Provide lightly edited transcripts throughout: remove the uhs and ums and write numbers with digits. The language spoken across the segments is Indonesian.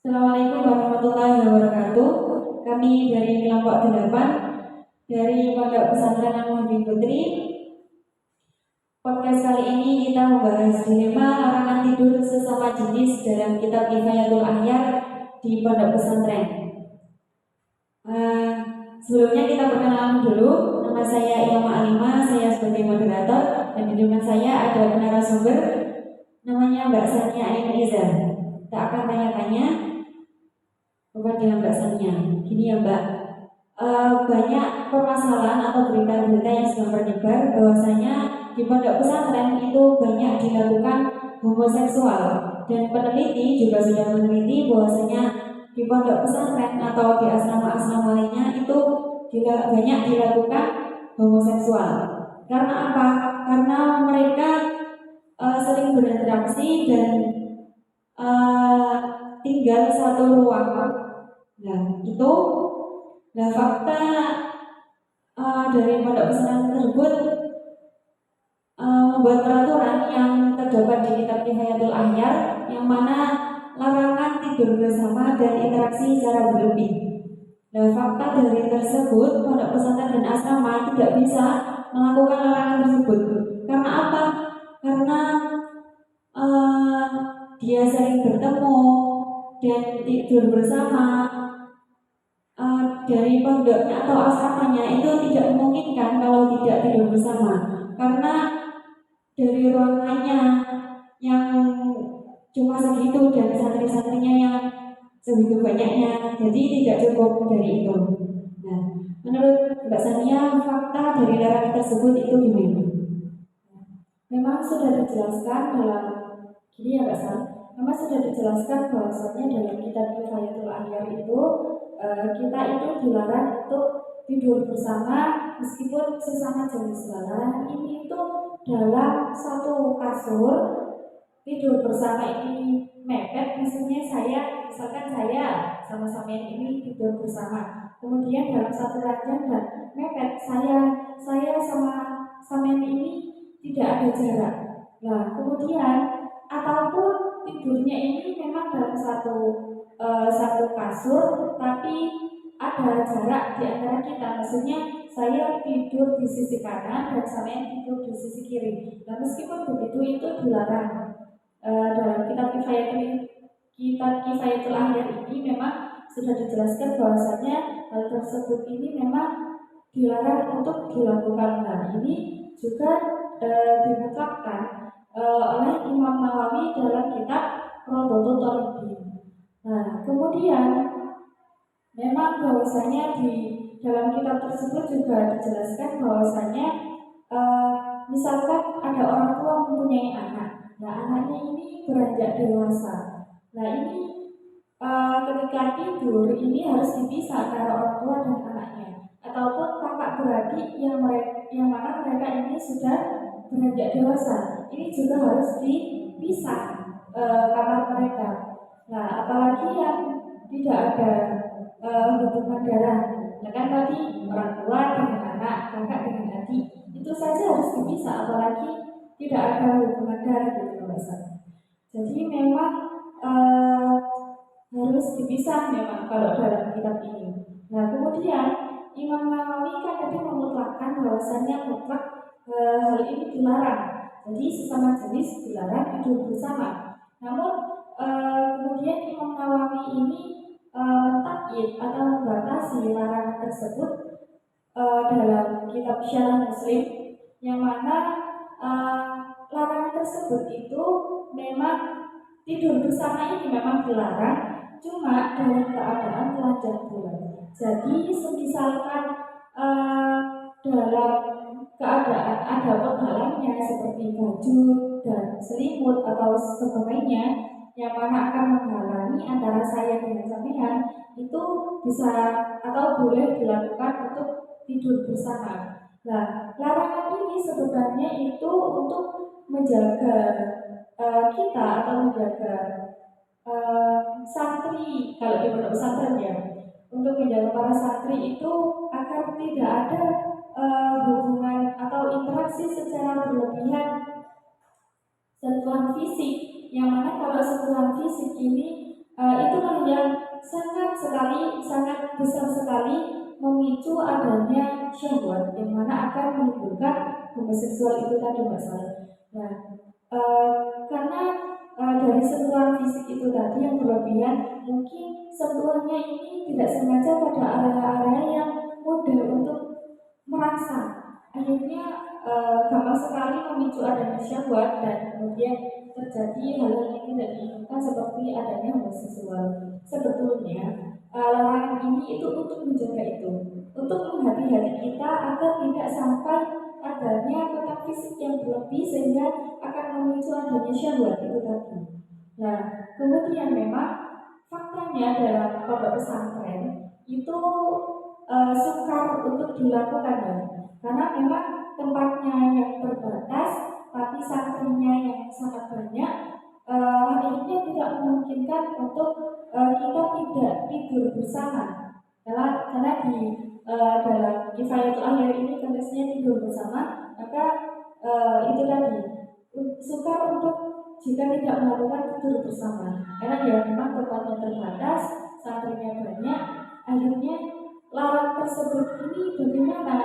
Assalamualaikum warahmatullahi wabarakatuh. Kami dari kelompok 8 dari Pondok Pesantren Al-Muhibin Putri. Podcast kali ini kita membahas dilema larangan tidur sesama jenis dalam kitab Kifayatul Ahyar di Pondok Pesantren. Sebelumnya kita perkenalan dulu. Nama saya Ilma Alima, saya sebagai moderator, dan di depan saya ada narasumber namanya Mbak Sania Ainuriza. Kita akan tanya-tanya dengan Mbak Sania. Gini ya Mbak, banyak permasalahan atau berita-berita yang sedang menyebar bahwasanya di pondok pesantren itu banyak dilakukan homoseksual, dan peneliti juga sudah meneliti bahwasanya di pondok pesantren atau di asrama-asrama lainnya itu banyak dilakukan homoseksual. Karena apa? Karena mereka sering berinteraksi dan tinggal satu ruangan. Nah, fakta dari pondok pesantren tersebut membuat peraturan yang terdapat di kitab Kifayatul Ahyar, yang mana larangan tidur bersama dan interaksi secara berlebih. Nah, fakta dari tersebut, pondok pesantren dan asrama tidak bisa melakukan larangan tersebut. Karena apa? Karena dia sering bertemu dan tidur bersama. Dari pondoknya atau asramanya itu tidak memungkinkan kalau tidak tidur bersama, karena dari ruangannya yang cuma segitu dan santri-santrinya yang segitu banyaknya, jadi tidak cukup dari itu. Nah, menurut Mbak Sania, fakta dari larangan tersebut itu gimana? Memang sudah dijelaskan dalam gini ya Mbak San, memang sudah dijelaskan bahwasanya dalam kitab Kifayatul Ahyar itu kita itu dilarang untuk tidur bersama meskipun sesama jenis. Larangan ini itu dalam satu kasur tidur bersama ini mepet, misalkan saya sama-sama ini tidur bersama, kemudian dalam satu ranjang dan mepet saya sama ini tidak ada jarak. Nah, kemudian ataupun tidurnya ini memang dalam satu kasur, tapi ada jarak di antara kita. Maksudnya saya tidur di sisi kanan dan saya tidur di sisi kiri. Nah, meskipun begitu itu dilarang. Dalam kitab Kifayatul Ahyar ini memang sudah dijelaskan bahwasanya hal tersebut ini memang dilarang untuk dilakukan. Nah, ini juga diungkapkan oleh Imam Nawawi dalam kitab Rawdatul Talibin. Nah, kemudian memang bahwasanya di dalam kitab tersebut juga dijelaskan bahwasanya misalkan ada orang tua mempunyai anak, nah anaknya ini beranjak dewasa. Nah, ini ketika tidur ini harus dipisah antara orang tua dan anaknya, ataupun kakak beradik yang mana mereka ini sudah beranjak dewasa, ini juga harus dipisah kamar mereka. Nah, apalagi yang tidak ada hubungan darah. Nah, kan tadi orang tua dengan anak, kakak dengan adik, itu saja harus dipisah, apalagi tidak ada hubungan darah gitu Mbak. Jadi memang harus dipisah memang kalau dalam kitab ini. Nah, kemudian Imam Nawawi kan tadi memutlakkan bahwasanya mutlak hal ini dilarang. Jadi sesama jenis dilarang tidur bersama. Namun kemudian Imam Nawawi ini mentakyid atau membatasi larangan tersebut dalam kitab Syarah Muslim, yang mana larangan tersebut itu memang tidur bersama ini memang dilarang, cuma dalam keadaan telanjang bulan. Jadi semisalkan dalam keadaan ada penghalangnya seperti baju dan selimut atau sebagainya yang mana akan menghalangi antara saya dengan sampean, itu bisa atau boleh dilakukan untuk tidur bersama. Nah, larangan ini sebenarnya itu untuk menjaga kita atau menjaga santri, kalau di pondok pesantren ya, untuk menjaga para santri itu agar tidak ada hubungan atau interaksi secara berlebihan, sentuhan fisik, yang mana kalau sentuhan fisik ini itu hanya yang sangat besar sekali memicu adanya syahwat yang mana akan menimbulkan homoseksual itu tadi masalah. Nah, karena dari sentuhan fisik itu tadi yang berlebihan, mungkin sentuhannya ini tidak sengaja pada area-area yang mudah untuk merangsang. Akhirnya gampang sekali memicu adanya syahwat dan kemudian terjadi hal yang tidak diinginkan seperti adanya homoseksual. Sebetulnya larangan ini itu untuk menjaga itu, untuk menghati-hati kita agar tidak sampai adanya kontak fisik yang berlebih sehingga akan memicu adanya syahwat itu tadi. Nah, kemudian memang faktanya dalam pondok pesantren itu sukar untuk dilakukan ya, karena memang tempatnya yang terbatas, tapi santrinya yang sangat banyak. Akhirnya tidak memungkinkan untuk kita tidak tidur bersama, karena di dalam kifayatul ahyar ini konteksnya tidur bersama, maka itu tadi sukar untuk jika tidak melakukan tidur bersama, karena ya memang tempatnya terbatas, santrinya banyak. Akhirnya larang tersebut ini bagaimana?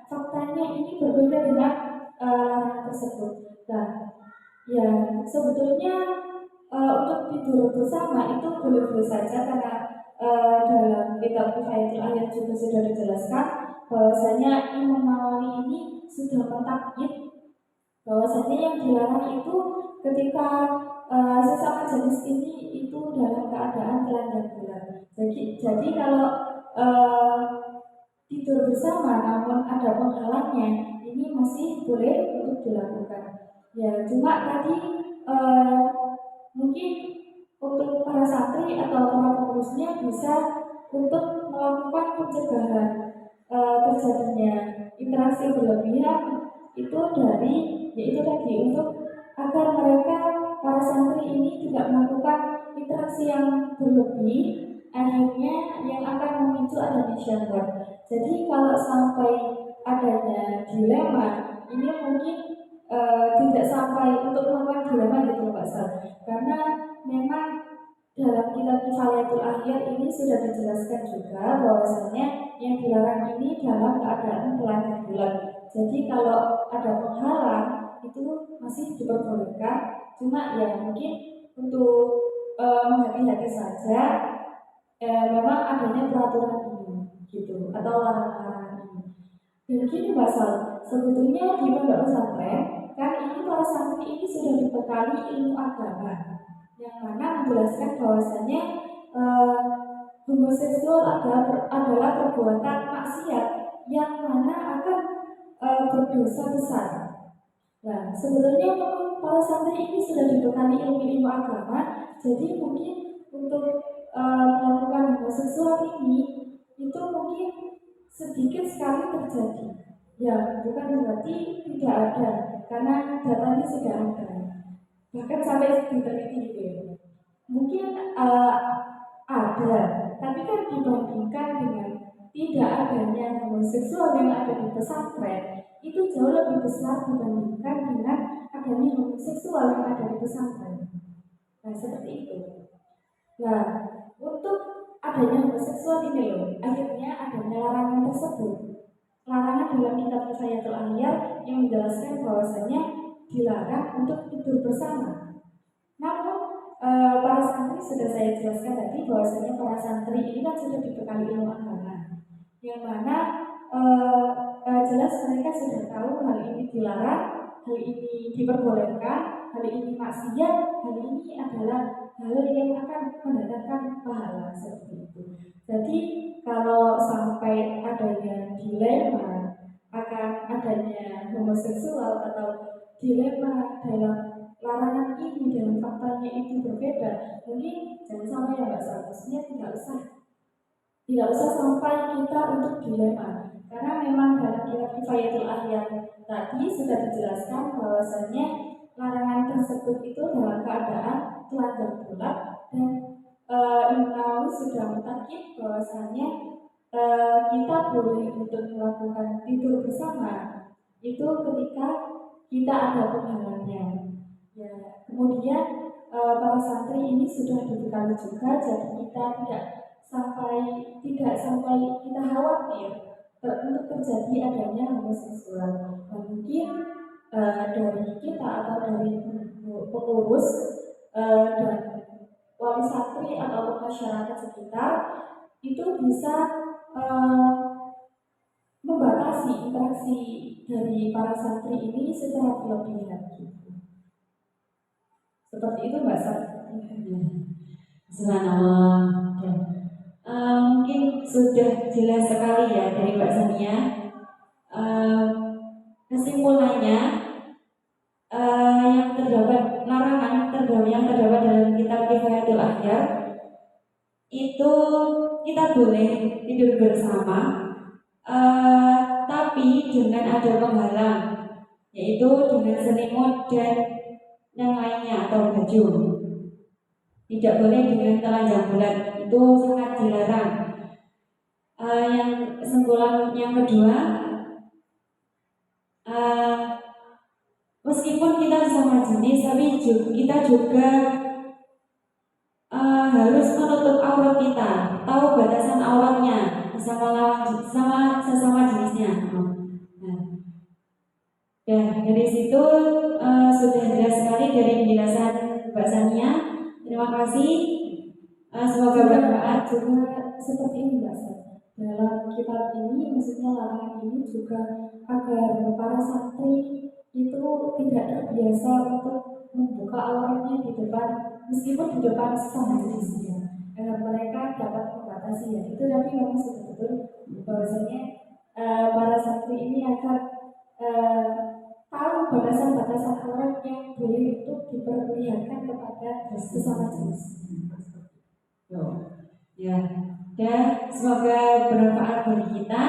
Faktanya ini berbeda dengan larang tersebut. Nah, ya sebetulnya untuk tidur bersama itu boleh-boleh saja karena dalam kitab Kifayatul Ahyar juga sudah dijelaskan bahwasanya Imam Nawawi ini sudah mentakyid bahwasanya yang dilarang itu ketika sesama jenis ini itu dalam keadaan telanjang bulat. Jadi kalau tidur bersama namun ada penghalangnya, ini masih boleh untuk dilakukan. Ya, cuma tadi mungkin untuk para santri atau para pengurusnya bisa untuk melakukan pencegahan terjadinya interaksi berlebihan itu dari yaitu tadi untuk agar mereka para santri ini tidak melakukan interaksi yang berlebih, akhirnya yang akan memicu adanya syahwat. Jadi kalau sampai adanya dilema ini mungkin tidak sampai untuk melakukan dilema gitu Pak Sal, karena memang dalam kitab Kifayatul Ahyar ini sudah dijelaskan juga bahwasanya yang dilarang ini dalam keadaan telanjang bulat. Jadi kalau ada penghalang itu masih diperbolehkan, cuma ya mungkin untuk menghati-hati saja memang adanya peraturan ini gitu atau larangan ini. Dan gini Basal, sebetulnya di pondok pesantren kan ini para santri ini sudah dibekali ilmu agama yang mana menjelaskan bahwasanya homoseksual adalah perbuatan maksiat yang mana akan berdosa besar. Nah, sebetulnya para santri ini sudah dibekali ilmu agama, jadi mungkin untuk melakukan homoseksual ini itu mungkin sedikit sekali terjadi. Ya, bukan berarti tidak ada, karena datanya sudah ada. Bahkan sampai diteliti gitu ya. Mungkin ada, tapi kan dibandingkan dengan tidak adanya homoseksual yang ada di pesantren itu jauh lebih besar dibandingkan dengan adanya homoseksual yang ada di pesantren. Nah, seperti itu. Nah, untuk adanya homoseksual ini loh, akhirnya adanya larangan tersebut. Larangan dalam kitab Kifayatul Ahyar yang menjelaskan bahwasanya dilarang untuk tidur bersama. Namun para santri sudah saya jelaskan tadi bahwasanya para santri ini kan sudah dibekali ilmu agama, yang mana jelas mereka sudah tahu hal ini dilarang, hal ini diperbolehkan, hal ini maksiat, hal ini adalah hal yang akan mendatangkan pahala seperti itu. Jadi kalau sampai adanya dilema akan adanya homoseksual atau dilema dalam larangan ini dan faktanya itu berbeda, mungkin jangan sampai ya Mbak seharusnya tidak usah sampai kita untuk dilema, karena memang dalam kitab Kifayatul Ahyar tadi sudah dijelaskan bahwasanya larangan tersebut itu dalam keadaan telanjang bulat dan Imam Nawawi sudah mentakyid bahwasanya kita boleh untuk melakukan tidur bersama itu ketika kita ada penghalangnya. Ya, kemudian para santri ini sudah dibekali juga, jadi kita tidak sampai kita khawatir untuk terjadi adanya homoseksual. Dan mungkin dari kita atau dari pengurus dan wali santri atau masyarakat sekitar itu bisa membatasi interaksi dari para santri ini secara berlebihan gitu. Seperti itu Mbak Sat. Subhanallah. Mungkin sudah jelas sekali ya dari Mbak Sania. Kesimpulannya, yang terdapat larangan yang terdapat dalam kitab Kifayatul Akhyar itu kita boleh tidur bersama, tapi dengan ada penghalang, yaitu dengan selimut dan yang lainnya atau baju. Tidak boleh dengan telanjang bulat, itu sangat dilarang. Yang kesimpulan yang kedua, meskipun kita sama jenis, tapi kita juga harus menutup aurat kita, tahu batasan auratnya sama sesama jenisnya. Dan dari situ sudah jelas sekali dari penjelasan Mbak Sania. Terima kasih. Semoga bermanfaat. Juga seperti ini Mbak Sat. Dalam kitab ini, maksudnya larangan ini juga agar para santri itu tidak terbiasa untuk membuka auratnya di depan, meskipun di depan sesama jenisnya, agar mereka dapat membatasi ya. Itu nanti memang betul bahwasanya para santri ini akan tahu batasan-batasan aurat yang boleh untuk diperlihatkan kepada sesama jenis. Ya, dan semoga bermanfaat bagi kita.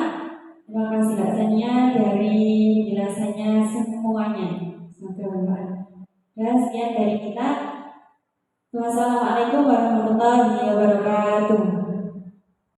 Terima kasih Mbak Sania dari penjelasannya semuanya. Semoga bermanfaat. Dan sekian dari kita. Wassalamualaikum warahmatullahi wabarakatuh.